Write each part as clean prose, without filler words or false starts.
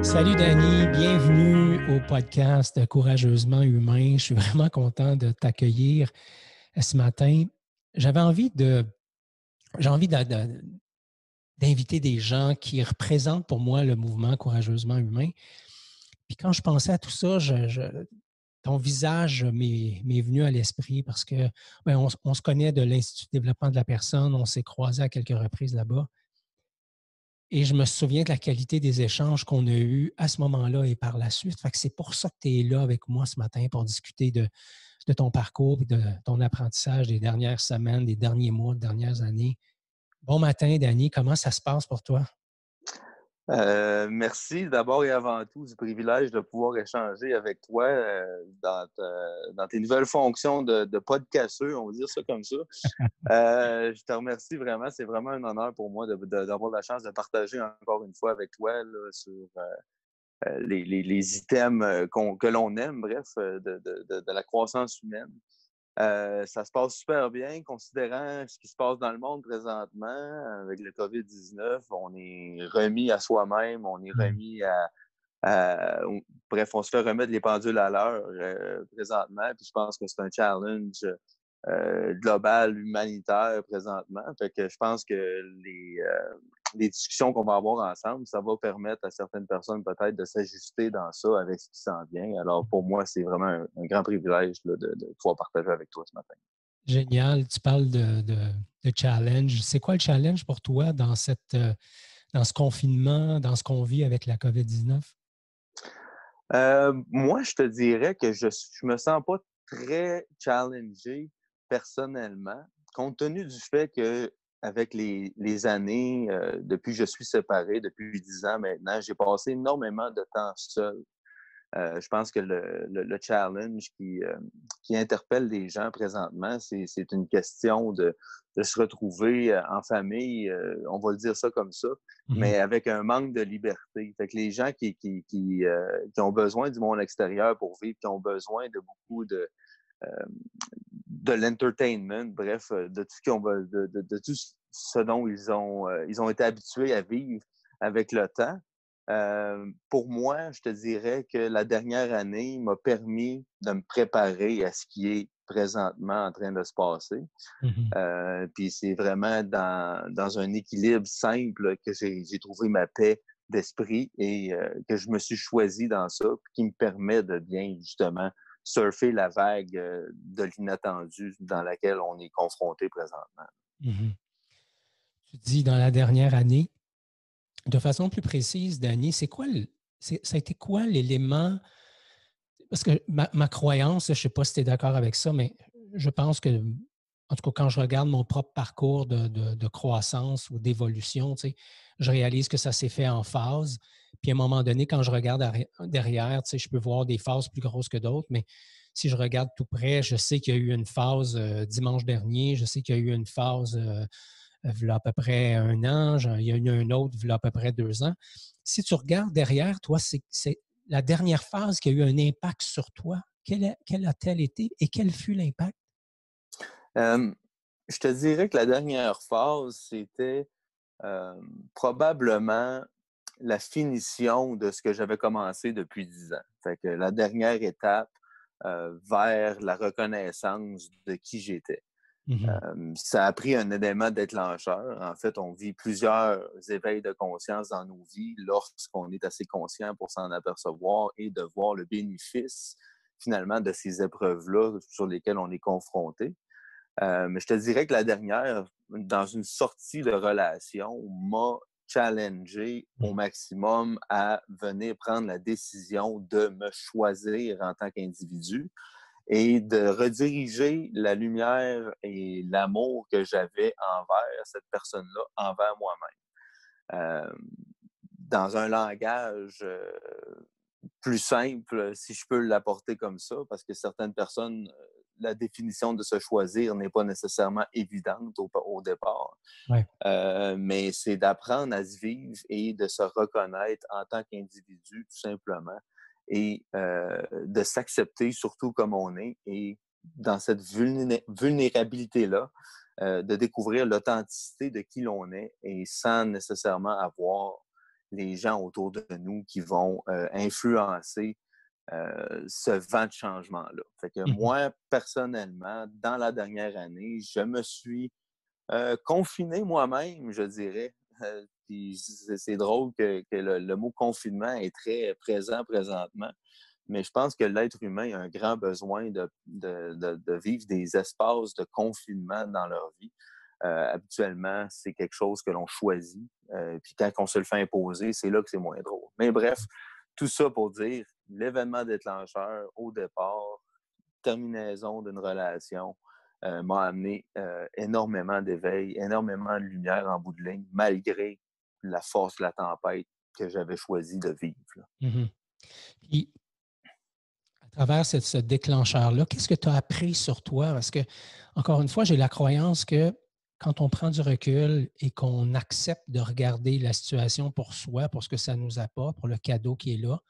Salut Dani, bienvenue au podcast Courageusement Humain. Je suis vraiment content de t'accueillir ce matin. J'avais envie d'inviter des gens qui représentent pour moi le mouvement Courageusement Humain. Puis quand je pensais à tout ça, ton visage m'est venu à l'esprit parce que on se connaît de l'Institut de développement de la personne, on s'est croisés à quelques reprises là-bas. Et je me souviens de la qualité des échanges qu'on a eus à ce moment-là et par la suite. Fait que c'est pour ça que tu es là avec moi ce matin pour discuter de ton parcours et de ton apprentissage des dernières semaines, des derniers mois, des dernières années. Bon matin, Dani. Comment ça se passe pour toi? Merci d'abord et avant tout du privilège de pouvoir échanger avec toi dans tes nouvelles fonctions de podcasteux, on va dire ça comme ça. Je te remercie vraiment. C'est vraiment un honneur pour moi d'avoir la chance de partager encore une fois avec toi là, sur les items que l'on aime, bref, de la croissance humaine. Ça se passe super bien, considérant ce qui se passe dans le monde présentement avec le COVID-19. On est remis à soi-même, on est remis bref, on se fait remettre les pendules à l'heure présentement. Puis je pense que c'est un challenge global, humanitaire présentement. Fait que je pense que les discussions qu'on va avoir ensemble, ça va permettre à certaines personnes peut-être de s'ajuster dans ça avec ce qui s'en vient. Alors pour moi, c'est vraiment un grand privilège là, de pouvoir partager avec toi ce matin. Génial. Tu parles de challenge. C'est quoi le challenge pour toi dans dans ce confinement, dans ce qu'on vit avec la COVID-19? Moi, je te dirais que je me sens pas très challengé personnellement, compte tenu du fait que avec les années, depuis que je suis séparé, depuis 10 ans maintenant, j'ai passé énormément de temps seul. Je pense que le challenge qui interpelle les gens présentement, c'est une question de se retrouver en famille, on va le dire ça comme ça, Mhm. mais avec un manque de liberté. Fait que les gens qui ont besoin du monde extérieur pour vivre, qui ont besoin de beaucoup euh, de l'entertainment, bref, de tout ce de tout ce dont ils ont été habitués à vivre avec le temps. Pour moi, je te dirais que la dernière année m'a permis de me préparer à ce qui est présentement en train de se passer. Mhm. Puis c'est vraiment dans un équilibre simple que j'ai trouvé ma paix d'esprit et que je me suis choisi dans ça, qui me permet de bien justement surfer la vague de l'inattendu dans laquelle on est confronté présentement. Mhm. Tu dis dans la dernière année. De façon plus précise, Dani, ça a été quoi l'élément? Parce que ma croyance, je ne sais pas si tu es d'accord avec ça, mais je pense que, en tout cas, quand je regarde mon propre parcours de croissance ou d'évolution, tu sais, je réalise que ça s'est fait en phases. Puis à un moment donné, quand je regarde derrière, tu sais, je peux voir des phases plus grosses que d'autres, mais si je regarde tout près, je sais qu'il y a eu une phase dimanche dernier, je sais qu'il y a eu une phase il y a à peu près un an, il y a eu un autre il y a à peu près 2 ans. Si tu regardes derrière, toi, c'est la dernière phase qui a eu un impact sur toi. Quelle a-t-elle été et quel fut l'impact? Euh, je te dirais que la dernière phase, c'était euh, probablement la finition de ce que j'avais commencé depuis 10 ans. Fait que la dernière étape vers la reconnaissance de qui j'étais. Mhm. Ça a pris un élément déclencheur. En fait, on vit plusieurs éveils de conscience dans nos vies lorsqu'on est assez conscient pour s'en apercevoir et de voir le bénéfice finalement de ces épreuves-là sur lesquelles on est confronté. Mais je te dirais que la dernière, dans une sortie de relation, m'a challengé au maximum à venir prendre la décision de me choisir en tant qu'individu et de rediriger la lumière et l'amour que j'avais envers cette personne-là, envers moi-même. Dans un langage plus simple, si je peux l'apporter comme ça, parce que certaines personnes, la définition de se choisir n'est pas nécessairement évidente au départ. Ouais. Mais c'est d'apprendre à se vivre et de se reconnaître en tant qu'individu, tout simplement, et de s'accepter surtout comme on est. Et dans cette vulnérabilité-là, de découvrir l'authenticité de qui l'on est et sans nécessairement avoir les gens autour de nous qui vont influencer ce vent de changement-là. Fait que Mmh. moi, personnellement, dans la dernière année, je me suis confiné moi-même, je dirais. Puis c'est drôle que le mot confinement est très présent présentement, mais je pense que l'être humain a un grand besoin de vivre des espaces de confinement dans leur vie. Habituellement, c'est quelque chose que l'on choisit. Puis quand on se le fait imposer, c'est là que c'est moins drôle. Mais bref, tout ça pour dire, l'événement déclencheur au départ, terminaison d'une relation, m'a amené énormément d'éveil, énormément de lumière en bout de ligne, malgré la force de la tempête que j'avais choisi de vivre. Là. Mmh. Puis, à travers ce déclencheur-là, qu'est-ce que tu as appris sur toi? Parce que, encore une fois, j'ai la croyance que quand on prend du recul et qu'on accepte de regarder la situation pour soi, pour ce que ça nous apporte, pour le cadeau qui est là,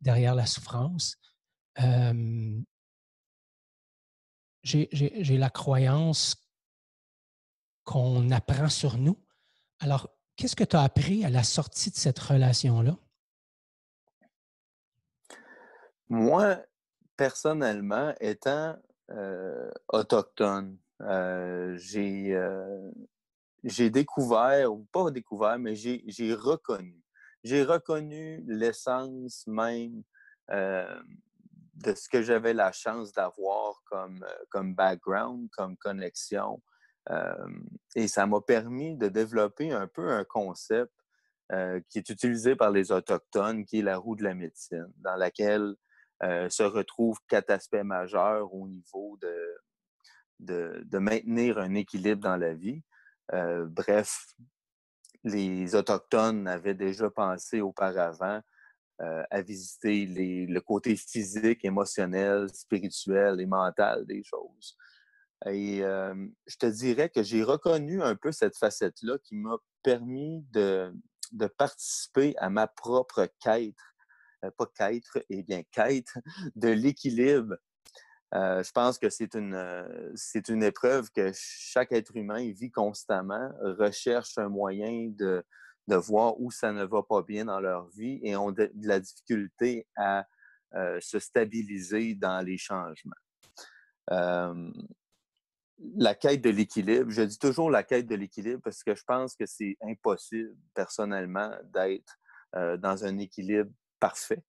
derrière la souffrance, euh, j'ai la croyance qu'on apprend sur nous. Alors, qu'est-ce que tu as appris à la sortie de cette relation-là? Moi, personnellement, étant autochtone, j'ai découvert, ou pas découvert, mais j'ai reconnu. J'ai reconnu l'essence même euh, de ce que j'avais la chance d'avoir comme background, comme connexion. Euh, et ça m'a permis de développer un peu un concept qui est utilisé par les Autochtones, qui est la roue de la médecine, dans laquelle se retrouvent 4 aspects majeurs au niveau de maintenir un équilibre dans la vie. Bref, les Autochtones avaient déjà pensé auparavant à visiter le côté physique, émotionnel, spirituel et mental des choses. Et je te dirais que j'ai reconnu un peu cette facette-là qui m'a permis de participer à ma propre quête, pas quête, eh bien quête de l'équilibre. Je pense que c'est une épreuve que chaque être humain vit constamment, recherche un moyen de voir où ça ne va pas bien dans leur vie et ont de la difficulté à se stabiliser dans les changements. Euh, la quête de l'équilibre, je dis toujours la quête de l'équilibre parce que je pense que c'est impossible personnellement d'être dans un équilibre parfait.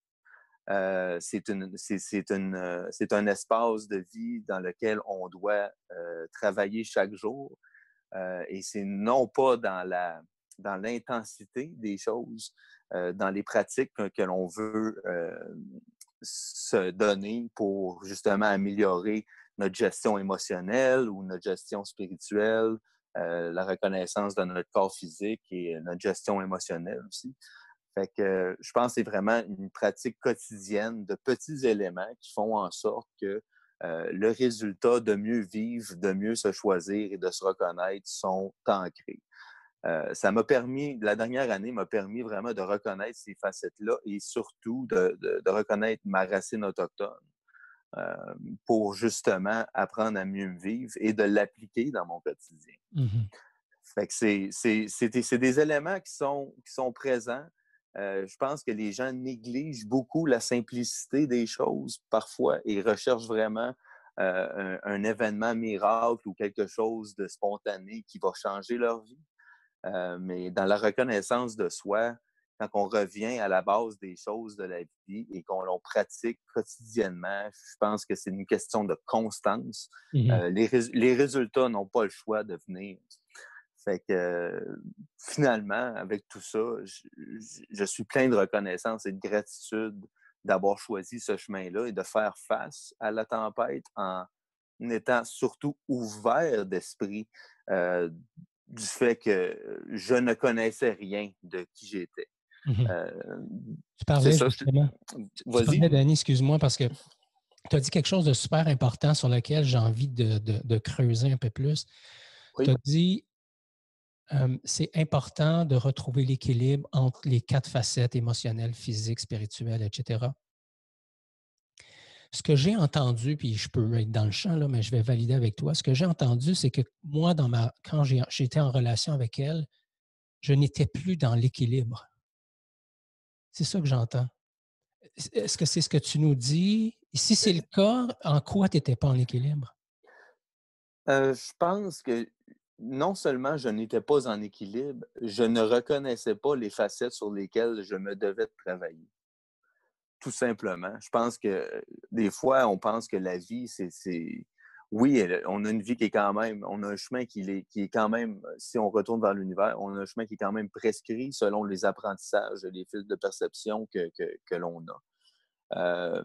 C'est un espace de vie dans lequel on doit travailler chaque jour. Et c'est non pas dans l'intensité des choses, dans les pratiques que l'on veut se donner pour justement améliorer notre gestion émotionnelle ou notre gestion spirituelle, la reconnaissance de notre corps physique et notre gestion émotionnelle aussi. Fait que je pense que c'est vraiment une pratique quotidienne de petits éléments qui font en sorte que le résultat de mieux vivre, de mieux se choisir et de se reconnaître sont ancrés. Ça m'a permis, la dernière année m'a permis vraiment de reconnaître ces facettes-là et surtout de reconnaître ma racine autochtone euh, pour justement apprendre à mieux me vivre et de l'appliquer dans mon quotidien. Mhm. Fait que c'est des éléments qui sont présents. Je pense que les gens négligent beaucoup la simplicité des choses parfois et recherchent vraiment un événement miracle ou quelque chose de spontané qui va changer leur vie. Mais dans la reconnaissance de soi, quand on revient à la base des choses de la vie et qu'on l'on pratique quotidiennement, je pense que c'est une question de constance. Mhm. Les résultats n'ont pas le choix de venir. Fait que finalement, avec tout ça, je suis plein de reconnaissance et de gratitude d'avoir choisi ce chemin-là et de faire face à la tempête en étant surtout ouvert d'esprit euh, du fait que je ne connaissais rien de qui j'étais. Mhm. Euh, Tu c'est parlais ça. justement, tu Vas-y. parlais, Danny, excuse-moi, parce que tu as dit quelque chose de super important sur lequel j'ai envie de creuser un peu plus. Tu Oui. as dit, c'est important de retrouver l'équilibre entre les 4 facettes émotionnelles, physiques, spirituelles, etc. Ce que j'ai entendu, puis je peux être dans le champ, là, mais je vais valider avec toi. Ce que j'ai entendu, c'est que moi, quand j'étais en relation avec elle, je n'étais plus dans l'équilibre. C'est ça que j'entends. Est-ce que c'est ce que tu nous dis? Et si c'est le cas, en quoi tu n'étais pas en équilibre? Je pense que non seulement je n'étais pas en équilibre, je ne reconnaissais pas les facettes sur lesquelles je me devais de travailler. Tout simplement. Je pense que des fois, on pense que la vie, c'est... Oui, on a une vie qui est quand même... On a un chemin qui est quand même... Si on retourne vers l'univers, on a un chemin qui est quand même prescrit selon les apprentissages, les fils de perception que l'on a. Euh,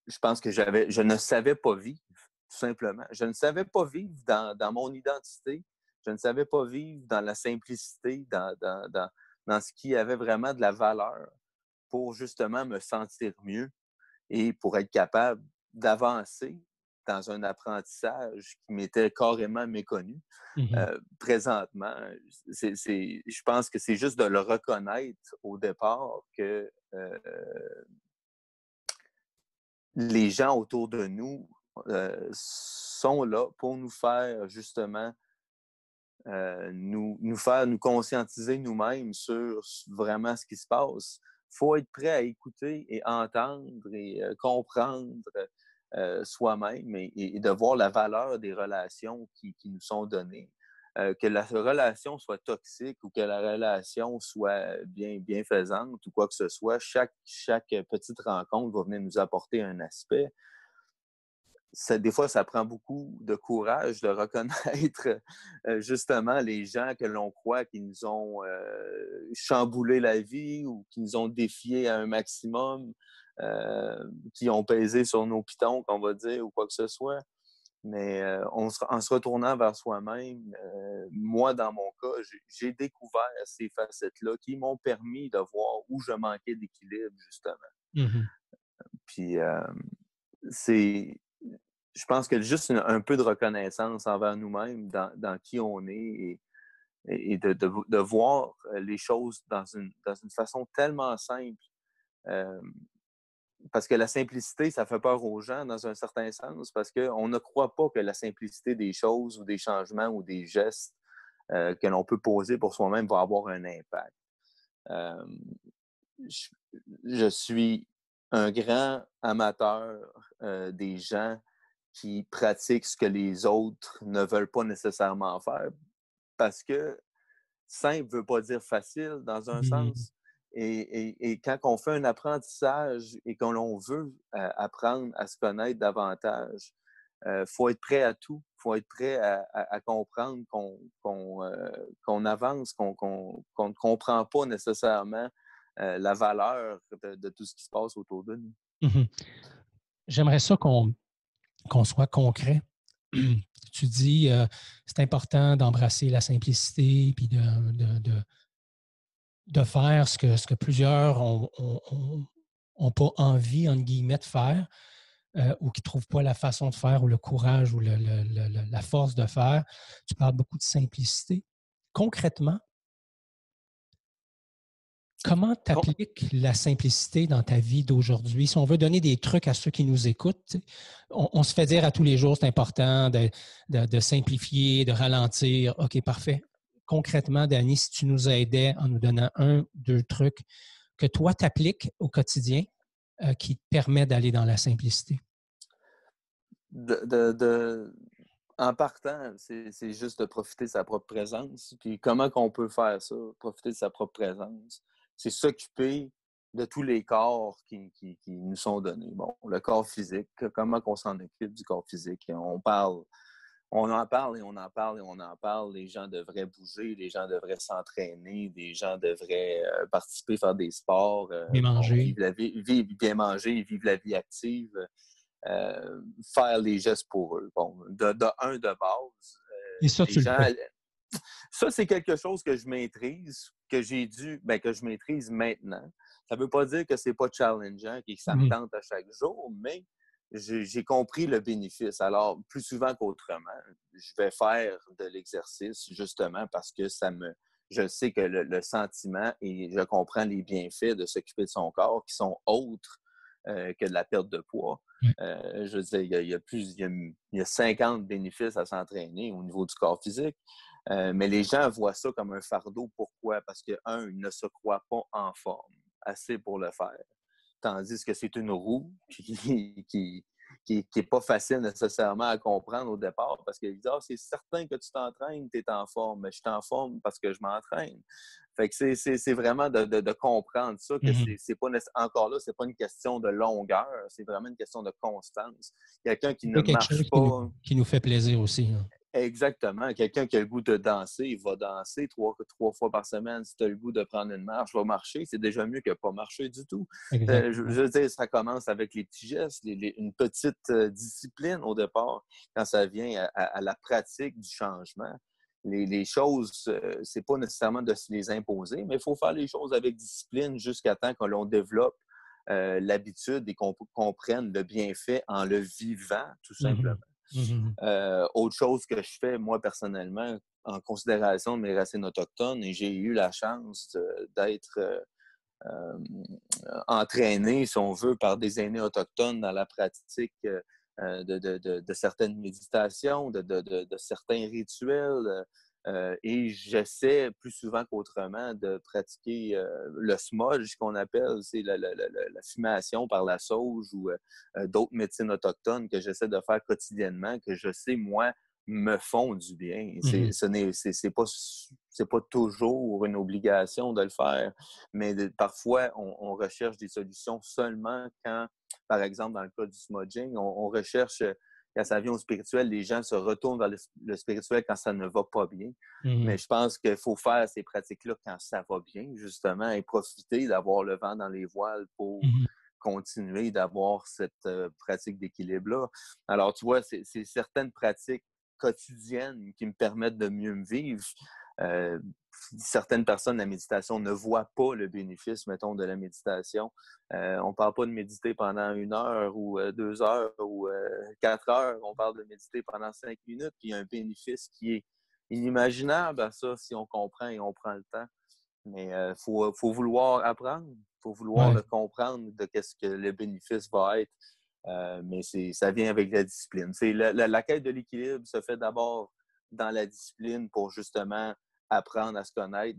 je pense que je ne savais pas vivre, tout simplement. Je ne savais pas vivre dans mon identité. Je ne savais pas vivre dans la simplicité, dans ce qui avait vraiment de la valeur pour justement me sentir mieux et pour être capable d'avancer dans un apprentissage qui m'était carrément méconnu. Mhm. Présentement, je pense que c'est juste de le reconnaître au départ que les gens autour de nous sont là pour nous faire justement nous conscientiser nous-mêmes sur vraiment ce qui se passe. Il faut être prêt à écouter et entendre et comprendre soi-même et de voir la valeur des relations qui nous sont données. Que la relation soit toxique ou que la relation soit bienfaisante ou quoi que ce soit, chaque petite rencontre va venir nous apporter un aspect. Des fois, ça prend beaucoup de courage de reconnaître justement les gens que l'on croit qui nous ont chamboulé la vie ou qui nous ont défiés à un maximum, qui ont pesé sur nos pitons, qu'on va dire, ou quoi que ce soit. Mais en se retournant vers soi-même, moi, dans mon cas, j'ai découvert ces facettes-là qui m'ont permis de voir où je manquais d'équilibre, justement. Mhm. Puis, c'est je pense que juste un peu de reconnaissance envers nous-mêmes, dans qui on est et de voir les choses dans une façon tellement simple. Euh, parce que la simplicité, ça fait peur aux gens dans un certain sens, parce qu'on ne croit pas que la simplicité des choses ou des changements ou des gestes que l'on peut poser pour soi-même va avoir un impact. Euh, je, je suis un grand amateur des gens qui pratiquent ce que les autres ne veulent pas nécessairement faire. Parce que simple ne veut pas dire facile dans un Mhm. sens. Et quand on fait un apprentissage et qu'on veut apprendre à se connaître davantage, faut être prêt à tout. Il faut être prêt à comprendre qu'on avance, qu'on ne comprend pas nécessairement la valeur de tout ce qui se passe autour de nous. Mhm. J'aimerais ça qu'on soit concret. Tu dis, c'est important d'embrasser la simplicité puis de faire ce que plusieurs ont pas envie, entre guillemets, de faire ou qui ne trouvent pas la façon de faire ou le courage ou la force de faire. Tu parles beaucoup de simplicité. Concrètement, comment tu appliques la simplicité dans ta vie d'aujourd'hui? Si on veut donner des trucs à ceux qui nous écoutent, on se fait dire à tous les jours, c'est important de simplifier, de ralentir. OK, parfait. Concrètement, Dani, si tu nous aidais en nous donnant un, deux trucs que toi, tu appliques au quotidien qui te permet d'aller dans la simplicité. De, de, de, En partant, c'est juste de profiter de sa propre présence. Puis comment qu'on peut faire ça? Profiter de sa propre présence. C'est s'occuper de tous les corps qui nous sont donnés. Bon, le corps physique, comment qu'on s'en occupe du corps physique? On en parle et on en parle et on en parle. Les gens devraient bouger, les gens devraient s'entraîner, les gens devraient participer, faire des sports, Bien manger. vivre la vie, bien manger, vivre la vie active. Faire les gestes pour eux. Bon, de base, Et ça, les tu le gens. fais. Ça, c'est quelque chose que je maîtrise, que je maîtrise maintenant. Ça ne veut pas dire que c'est pas challengeant et que ça me Mhm. tente à chaque jour, mais j'ai compris le bénéfice. Alors, plus souvent qu'autrement, je vais faire de l'exercice justement parce que je sais que le sentiment et je comprends les bienfaits de s'occuper de son corps qui sont autres que de la perte de poids. Ouais. Je veux dire, il y a 50 bénéfices à s'entraîner au niveau du corps physique. Mais les gens voient ça comme un fardeau. Pourquoi? Parce que, un, ils ne se croient pas en forme. assez pour le faire. Tandis que c'est une roue qui est pas facile nécessairement à comprendre au départ parce qu'ils disent « Ah, c'est certain que tu t'entraînes, tu es en forme. » Mais je suis en forme parce que je m'entraîne. Fait que c'est vraiment de comprendre ça, que c'est pas encore là, c'est pas une question de longueur, c'est vraiment une question de constance. Quelqu'un qui ne C'est quelque marche chose pas. qui nous fait plaisir aussi. Hein. Exactement. Quelqu'un qui a le goût de danser, il va danser trois fois par semaine. Si tu as le goût de prendre une marche, va marcher. C'est déjà mieux que pas marcher du tout. Je Exactement. veux dire, ça commence avec les petits gestes, une petite discipline au départ, quand ça vient à la pratique du changement. Les choses, c'est pas nécessairement de se les imposer, mais il faut faire les choses avec discipline jusqu'à temps que l'on développe l'habitude et qu'on comprenne le bienfait en le vivant, tout simplement. Autre chose que je fais, moi, personnellement, en considération de mes racines autochtones, et j'ai eu la chance d'être entraîné, si on veut, par des aînés autochtones dans la pratique de certaines méditations, de certains rituels. Et j'essaie plus souvent qu'autrement de pratiquer le smudge qu'on appelle, c'est la fumation par la sauge ou d'autres médecines autochtones que j'essaie de faire quotidiennement, que je sais, moi, me font du bien. C'est pas toujours une obligation de le faire, mais parfois, on recherche des solutions seulement quand, par exemple, dans le cas du smudging, on recherche quand ça vient au spirituel, les gens se retournent vers le spirituel quand ça ne va pas bien. Mais je pense qu'il faut faire ces pratiques-là quand ça va bien, justement, et profiter d'avoir le vent dans les voiles pour continuer d'avoir cette pratique d'équilibre-là. Alors, tu vois, c'est certaines pratiques quotidiennes qui me permettent de mieux me vivre. Certaines personnes, la méditation, ne voient pas le bénéfice, mettons, de la méditation. On ne parle pas de méditer pendant 1 heure ou 2 heures ou 4 heures. On parle de méditer pendant 5 minutes. Puis il y a un bénéfice qui est inimaginable à ça si on comprend et on prend le temps. Mais il faut vouloir apprendre. Il faut vouloir Ouais. le comprendre de qu'est-ce que le bénéfice va être. Mais ça vient avec la discipline. La quête de l'équilibre se fait d'abord dans la discipline pour justement apprendre à se connaître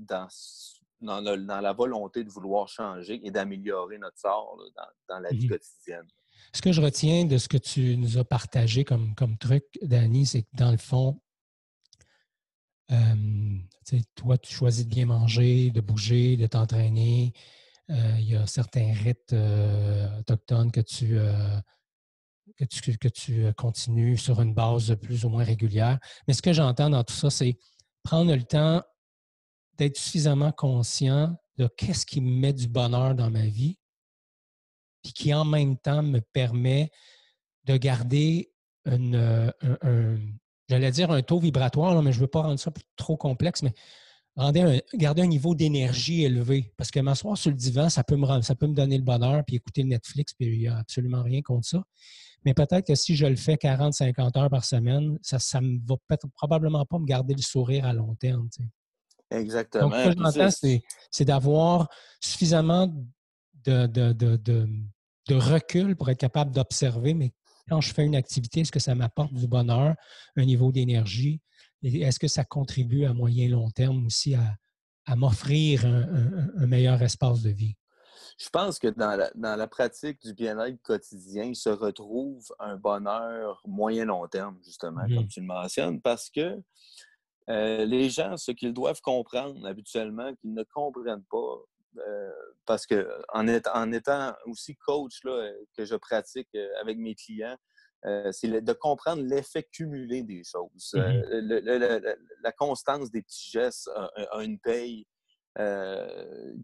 dans la volonté de vouloir changer et d'améliorer notre sort là, dans la vie quotidienne. Ce que je retiens de ce que tu nous as partagé comme truc, Danny, c'est que dans le fond, toi, tu choisis de bien manger, de bouger, de t'entraîner. Il y a certains rites autochtones que tu continues sur une base plus ou moins régulière. Mais ce que j'entends dans tout ça, c'est prendre le temps d'être suffisamment conscient de qu'est-ce qui me met du bonheur dans ma vie, puis qui en même temps me permet de garder j'allais dire un taux vibratoire, là, mais je ne veux pas rendre ça trop complexe, mais garder un niveau d'énergie élevé. Parce que m'asseoir sur le divan, ça peut me donner le bonheur, puis écouter le Netflix, puis il n'y a absolument rien contre ça. Mais peut-être que si je le fais 40-50 heures par semaine, ça ne va probablement pas me garder le sourire à long terme. Tu sais. Donc, ce Exactement. que Puis j'entends, c'est d'avoir suffisamment de recul pour être capable d'observer, mais quand je fais une activité, est-ce que ça m'apporte du bonheur, un niveau d'énergie? Et est-ce que ça contribue à moyen et long terme aussi à m'offrir un meilleur espace de vie? je pense que dans la pratique du bien-être quotidien, il se retrouve un bonheur moyen-long terme, justement, comme tu le mentionnes, parce que les gens, ce qu'ils doivent comprendre habituellement, qu'ils ne comprennent pas, parce que en étant aussi coach là, que je pratique avec mes clients, c'est de comprendre l'effet cumulé des choses. La constance des petits gestes a une paye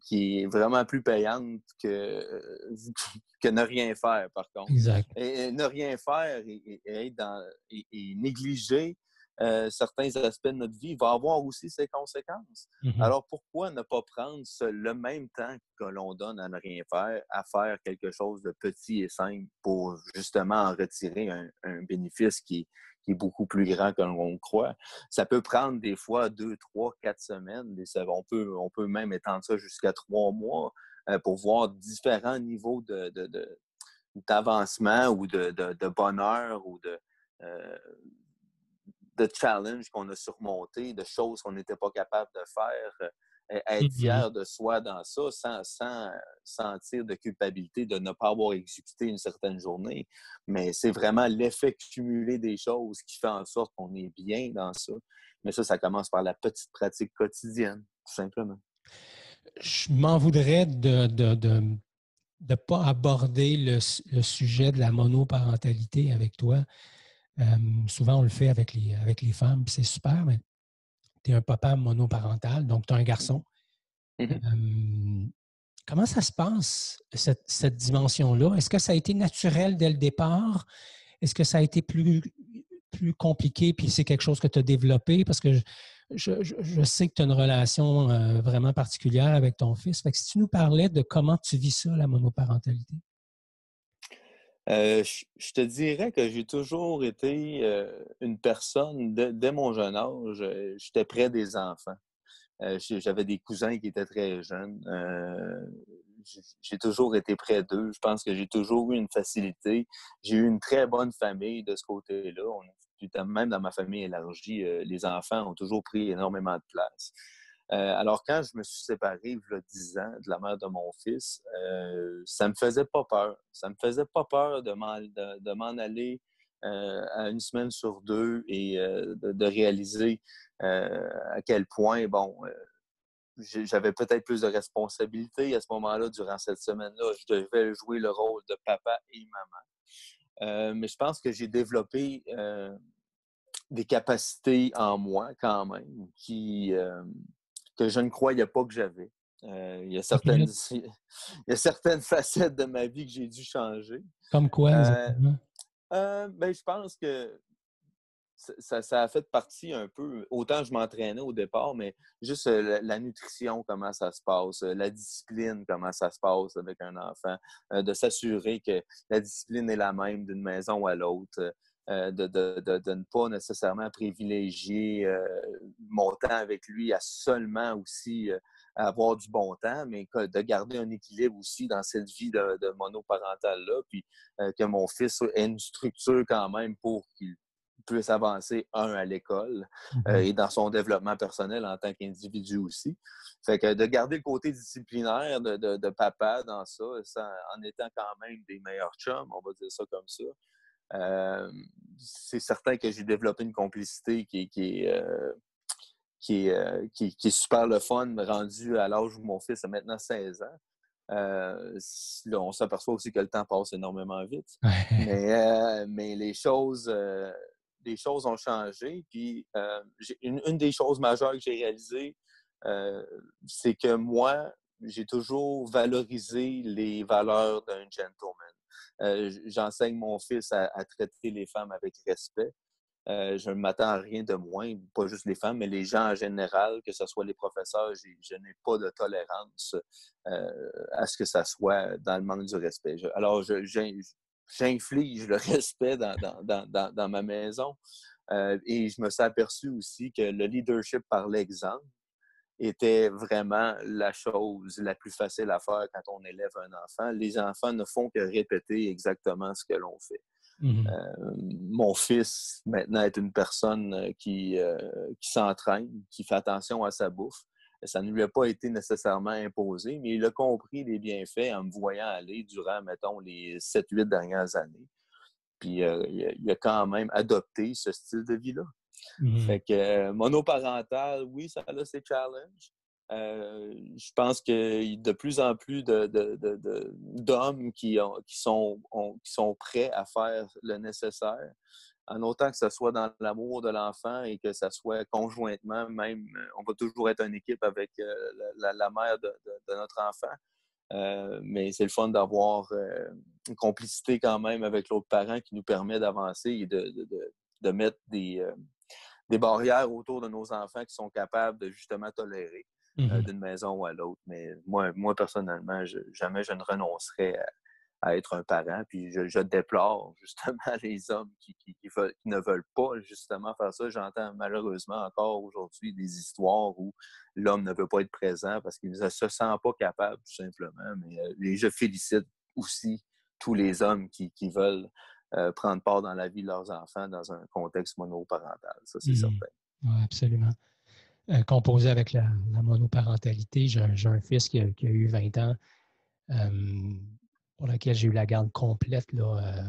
qui est vraiment plus payante que ne rien faire, par contre. Exact. Et ne rien faire et négliger certains aspects de notre vie va avoir aussi ses conséquences. Alors, pourquoi ne pas prendre le même temps que l'on donne à ne rien faire, à faire quelque chose de petit et simple pour justement en retirer un bénéfice qui est beaucoup plus grand que l'on croit. Ça peut prendre des fois 2, 3, 4 semaines. On peut même étendre ça jusqu'à 3 mois pour voir différents niveaux d'avancement ou de bonheur ou de challenge qu'on a surmonté, de choses qu'on n'était pas capable de faire être fier de soi dans ça sans sentir de culpabilité de ne pas avoir exécuté une certaine journée. Mais c'est vraiment l'effet cumulé des choses qui fait en sorte qu'on est bien dans ça. Mais ça commence par la petite pratique quotidienne, tout simplement. Je m'en voudrais de ne pas aborder le sujet de la monoparentalité avec toi. Souvent, on le fait avec les femmes, puis c'est super, mais tu es un papa monoparental, donc tu as un garçon. Comment ça se passe, cette dimension-là? Est-ce que ça a été naturel dès le départ? Est-ce que ça a été plus compliqué, puis c'est quelque chose que tu as développé? Parce que je sais que tu as une relation vraiment particulière avec ton fils. Fait que si tu nous parlais de comment tu vis ça, la monoparentalité. Je te dirais que j'ai toujours été une personne, dès mon jeune âge, j'étais près des enfants. J'avais des cousins qui étaient très jeunes. J'ai toujours été près d'eux. Je pense que j'ai toujours eu une facilité. J'ai eu une très bonne famille de ce côté-là. Même dans ma famille élargie, les enfants ont toujours pris énormément de place. Alors, quand je me suis séparé, il y a 10 ans, de la mère de mon fils, ça me faisait pas peur. Ça me faisait pas peur de m'en aller à une semaine sur deux et de réaliser à quel point, j'avais peut-être plus de responsabilités à ce moment-là, durant cette semaine-là. Je devais jouer le rôle de papa et maman. Mais je pense que j'ai développé des capacités en moi, quand même, que je ne croyais pas que j'avais. Il y a certaines facettes de ma vie que j'ai dû changer. Comme quoi, Euh, exactement? je pense que ça a fait partie un peu, autant je m'entraînais au départ, mais juste la nutrition, comment ça se passe, la discipline, comment ça se passe avec un enfant, de s'assurer que la discipline est la même d'une maison à l'autre, de ne pas nécessairement privilégier mon temps avec lui à seulement aussi avoir du bon temps, mais de garder un équilibre aussi dans cette vie de monoparentale-là, puis que mon fils ait une structure quand même pour qu'il puisse avancer, à l'école et dans son développement personnel en tant qu'individu aussi. Fait que de garder le côté disciplinaire de papa dans ça, en étant quand même des meilleurs chums, on va dire ça comme ça. C'est certain que j'ai développé une complicité qui est super le fun, rendu à l'âge où mon fils a maintenant 16 ans. Là, on s'aperçoit aussi que le temps passe énormément vite. Mais les choses ont changé. Puis une des choses majeures que j'ai réalisées, c'est que moi, j'ai toujours valorisé les valeurs d'un gentleman. J'enseigne mon fils à traiter les femmes avec respect. Je ne m'attends à rien de moins, pas juste les femmes, mais les gens en général, que ce soit les professeurs, je n'ai pas de tolérance à ce que ça soit dans le manque du respect. Alors, j'inflige le respect dans ma maison et je me suis aperçu aussi que le leadership par l'exemple était vraiment la chose la plus facile à faire quand on élève un enfant. Les enfants ne font que répéter exactement ce que l'on fait. Mon fils, maintenant, est une personne qui s'entraîne, qui fait attention à sa bouffe. Ça ne lui a pas été nécessairement imposé, mais il a compris les bienfaits en me voyant aller durant, mettons, les 7-8 dernières années. Puis il a quand même adopté ce style de vie-là. Fait que monoparental, oui, ça a ses challenges. Je pense que de plus en plus d'hommes qui sont prêts à faire le nécessaire, en autant que ce soit dans l'amour de l'enfant et que ça soit conjointement, même, on va toujours être une équipe avec la mère de notre enfant. Mais c'est le fun d'avoir une complicité quand même avec l'autre parent qui nous permet d'avancer et de mettre des barrières autour de nos enfants qui sont capables de justement tolérer d'une maison à l'autre. Mais moi personnellement, jamais je ne renoncerai à être un parent. Puis je déplore justement les hommes qui ne veulent pas justement faire ça. J'entends malheureusement encore aujourd'hui des histoires où l'homme ne veut pas être présent parce qu'il ne se sent pas capable, tout simplement. Mais je félicite aussi tous les hommes qui veulent prendre part dans la vie de leurs enfants dans un contexte monoparental. Ça, c'est certain. Oui, absolument. composé avec la monoparentalité. J'ai un fils qui a eu 20 ans, pour lequel j'ai eu la garde complète là,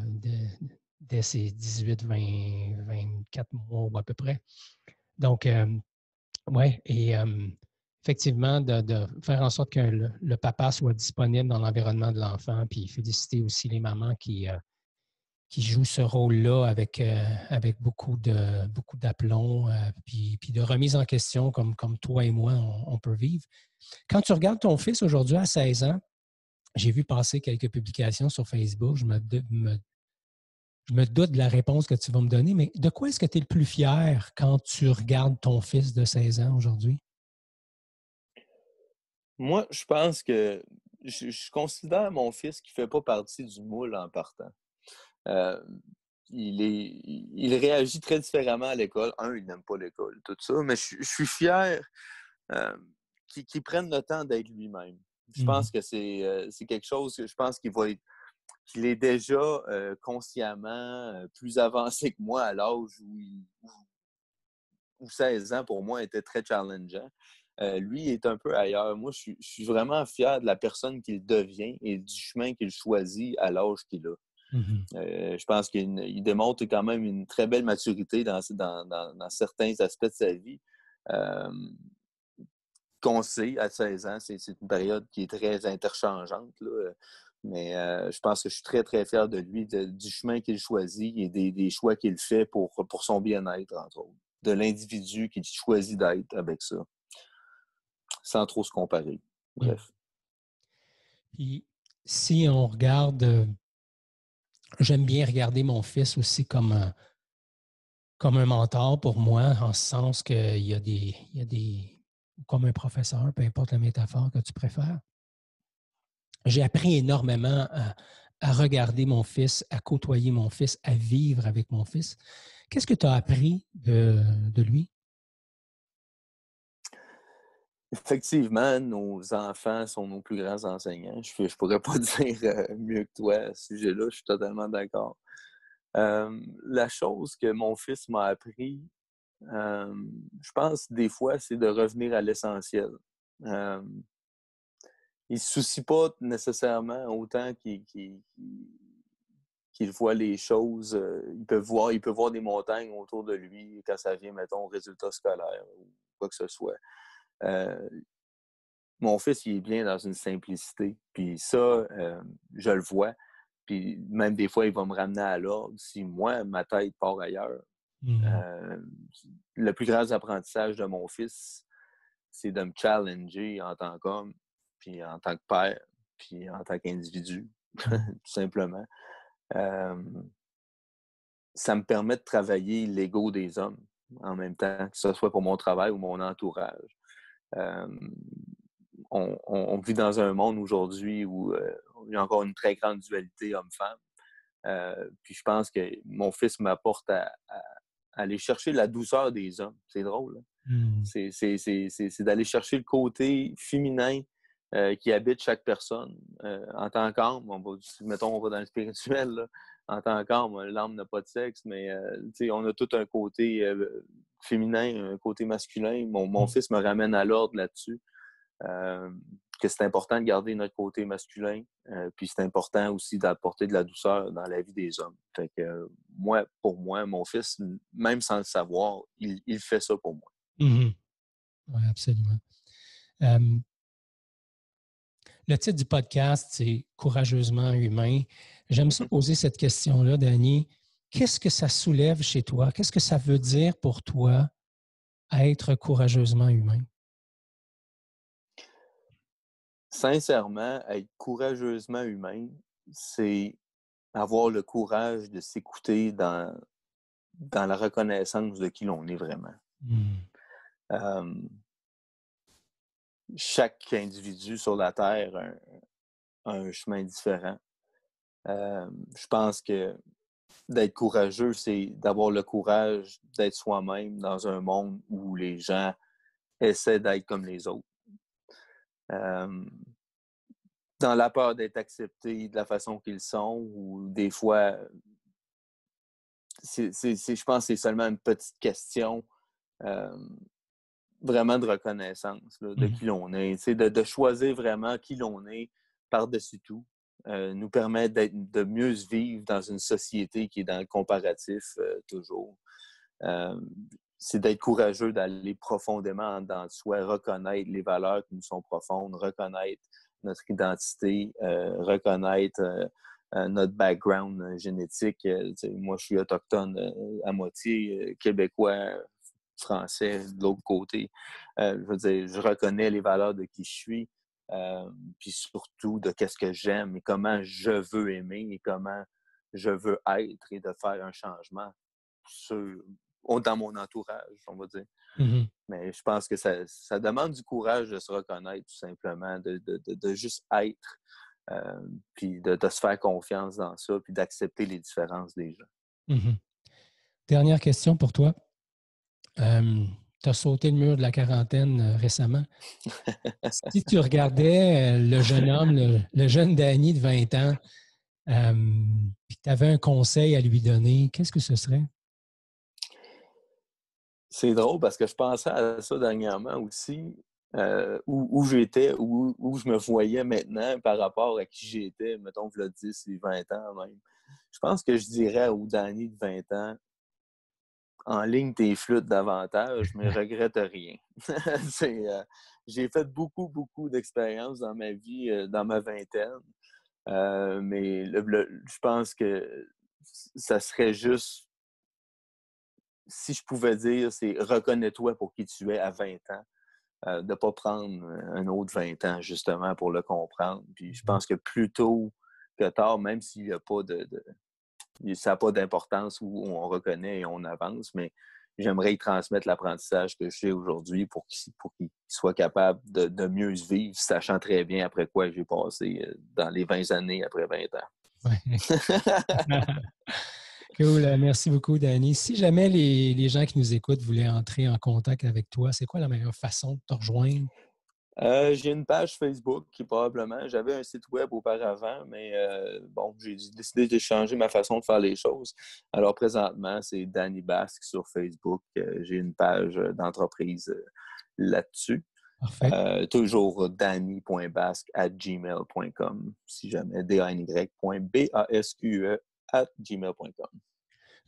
dès ses 18, 20, 24 mois ou à peu près. Donc, oui, et effectivement, de faire en sorte que le papa soit disponible dans l'environnement de l'enfant, puis féliciter aussi les mamans qui jouent ce rôle-là avec beaucoup d'aplomb, puis de remise en question comme toi et moi, on peut vivre. Quand tu regardes ton fils aujourd'hui à 16 ans, j'ai vu passer quelques publications sur Facebook. Je me doute de la réponse que tu vas me donner, mais de quoi est-ce que tu es le plus fier quand tu regardes ton fils de 16 ans aujourd'hui? Moi, je pense que je considère mon fils qui ne fait pas partie du moule en partant. Euh, il réagit très différemment à l'école. Il n'aime pas l'école, tout ça, mais je suis fier euh, qu'il prenne le temps d'être lui-même. Je Mhm. pense que c'est quelque chose que je pense qu'il est déjà consciemment plus avancé que moi à l'âge où 16 ans, pour moi, était très challengeant. Lui est un peu ailleurs. Moi, je suis vraiment fier de la personne qu'il devient et du chemin qu'il choisit à l'âge qu'il a. Mhm. Je pense qu'il démontre quand même une très belle maturité dans certains aspects de sa vie. Euh, qu'on sait, à 16 ans, c'est une période qui est très interchangeante, là. Mais je pense que je suis très, très fier de lui, du chemin qu'il choisit et des choix qu'il fait pour son bien-être, entre autres. De l'individu qu'il choisit d'être avec ça, sans trop se comparer. Mhm. Bref. Puis, si on regarde, j'aime bien regarder mon fils aussi comme un mentor pour moi, en ce sens qu'il y a comme un professeur, peu importe la métaphore que tu préfères. J'ai appris énormément à regarder mon fils, à côtoyer mon fils, à vivre avec mon fils. Qu'est-ce que tu as appris de lui? Effectivement, nos enfants sont nos plus grands enseignants. Je ne pourrais pas dire mieux que toi à ce sujet-là. Je suis totalement d'accord. La chose que mon fils m'a appris, je pense des fois, c'est de revenir à l'essentiel. Il ne se soucie pas nécessairement autant qu'il voit les choses. Il peut voir des montagnes autour de lui quand ça vient, mettons, aux résultats scolaires ou quoi que ce soit. Euh, Mon fils, il est bien dans une simplicité. Puis ça, je le vois. Puis même des fois, il va me ramener à l'ordre si moi, ma tête part ailleurs. Mm. Euh, le plus grand apprentissage de mon fils, c'est de me challenger en tant qu'homme, puis en tant que père, puis en tant qu'individu, Mm. tout simplement. Euh, Ça me permet de travailler l'ego des hommes en même temps, que ce soit pour mon travail ou mon entourage. Euh, on vit dans un monde aujourd'hui où il y a encore une très grande dualité homme-femme. Puis je pense que mon fils m'apporte à aller chercher la douceur des hommes. C'est drôle. Hein? Mm. C'est d'aller chercher le côté féminin qui habite chaque personne. En tant qu'âme, mettons, on va dans le spirituel, là. En tant qu'âme, l'âme n'a pas de sexe, mais on a tout un côté féminin, un côté masculin. Mon Mm. fils me ramène à l'ordre là-dessus. Euh, que c'est important de garder notre côté masculin, puis c'est important aussi d'apporter de la douceur dans la vie des hommes. Fait que pour moi, mon fils, même sans le savoir, il fait ça pour moi. Mm. Oui, absolument. Euh, le titre du podcast, c'est Courageusement humain. J'aime ça Mhm. poser cette question-là, Danny. Qu'est-ce que ça soulève chez toi? Qu'est-ce que ça veut dire pour toi être courageusement humain? Sincèrement, être courageusement humain, c'est avoir le courage de s'écouter dans la reconnaissance de qui l'on est vraiment. Mm. Euh, Chaque individu sur la Terre a un chemin différent. Je pense que d'être courageux, c'est d'avoir le courage d'être soi-même dans un monde où les gens essaient d'être comme les autres. Euh, Dans la peur d'être acceptés de la façon qu'ils sont, ou des fois, je pense que c'est seulement une petite question euh, vraiment de reconnaissance là, de qui l'on est. De choisir vraiment qui l'on est par-dessus tout nous permet de mieux se vivre dans une société qui est dans le comparatif toujours. C'est d'être courageux, d'aller profondément en dedans de soi, reconnaître les valeurs qui nous sont profondes, reconnaître notre identité, reconnaître notre background génétique. Moi, je suis autochtone à moitié, québécois, français de l'autre côté. Je veux dire, je reconnais les valeurs de qui je suis, puis surtout de qu'est-ce que j'aime et comment je veux aimer et comment je veux être et de faire un changement dans mon entourage, on va dire. Mm-hmm. Mais je pense que ça demande du courage de se reconnaître, tout simplement, de juste être, puis de se faire confiance dans ça, puis d'accepter les différences des gens. Mm-hmm. Dernière question pour toi. Tu as sauté le mur de la quarantaine récemment. Si tu regardais le jeune homme, le jeune Danny de 20 ans, puis que tu avais un conseil à lui donner, qu'est-ce que ce serait? C'est drôle parce que je pensais à ça dernièrement aussi, où j'étais, où je me voyais maintenant par rapport à qui j'étais, mettons, il y a 10 et 20 ans même. Je pense que je dirais au Danny de 20 ans, en ligne tes flûtes davantage, mais regrette rien. J'ai fait beaucoup, beaucoup d'expériences dans ma vie, dans ma vingtaine, mais je pense que ça serait juste, si je pouvais dire, c'est reconnais-toi pour qui tu es à 20 ans. De ne pas prendre un autre 20 ans, justement, pour le comprendre. Puis je pense que plus tôt que tard, même s'il n'y a pas ça n'a pas d'importance où on reconnaît et on avance, mais j'aimerais y transmettre l'apprentissage que j'ai aujourd'hui pour qu'il soit capable de mieux se vivre, sachant très bien après quoi j'ai passé dans les 20 années après 20 ans. Ouais. Cool. Merci beaucoup, Danny. Si jamais les gens qui nous écoutent voulaient entrer en contact avec toi, c'est quoi la meilleure façon de te rejoindre? J'ai une page Facebook qui probablement, j'avais un site web auparavant, mais bon, j'ai décidé de changer ma façon de faire les choses. Alors présentement, c'est Danny Basque sur Facebook. J'ai une page d'entreprise là-dessus. Parfait. Toujours danny.basque@gmail.com si jamais, dany.basque@gmail.com.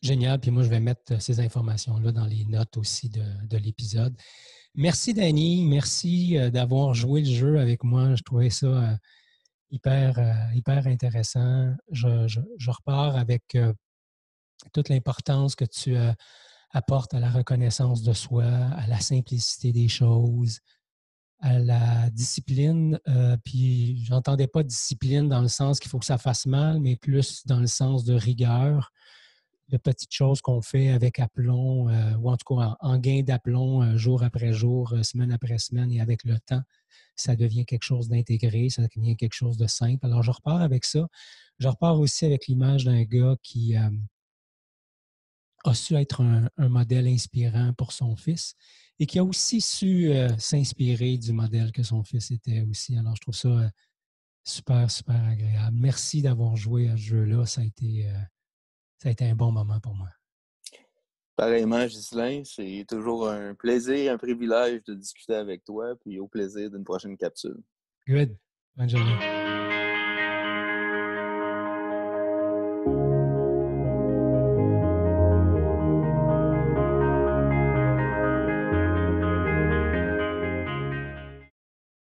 Génial. Puis moi, je vais mettre ces informations-là dans les notes aussi de l'épisode. Merci, Danny. Merci d'avoir joué le jeu avec moi. Je trouvais ça hyper intéressant. Je repars avec toute l'importance que tu apportes à la reconnaissance de soi, à la simplicité des choses, à la discipline. Puis j'entendais pas discipline dans le sens qu'il faut que ça fasse mal, mais plus dans le sens de rigueur, de petites choses qu'on fait avec aplomb, ou en tout cas en gain d'aplomb, jour après jour, semaine après semaine, et avec le temps, ça devient quelque chose d'intégré, ça devient quelque chose de simple. Alors, je repars avec ça. Je repars aussi avec l'image d'un gars qui a su être un modèle inspirant pour son fils et qui a aussi su s'inspirer du modèle que son fils était aussi. Alors, je trouve ça super, super agréable. Merci d'avoir joué à ce jeu-là. Ça a été un bon moment pour moi. Pareillement, Ghislain, c'est toujours un plaisir, un privilège de discuter avec toi, puis au plaisir d'une prochaine capsule. Good. Bonne journée.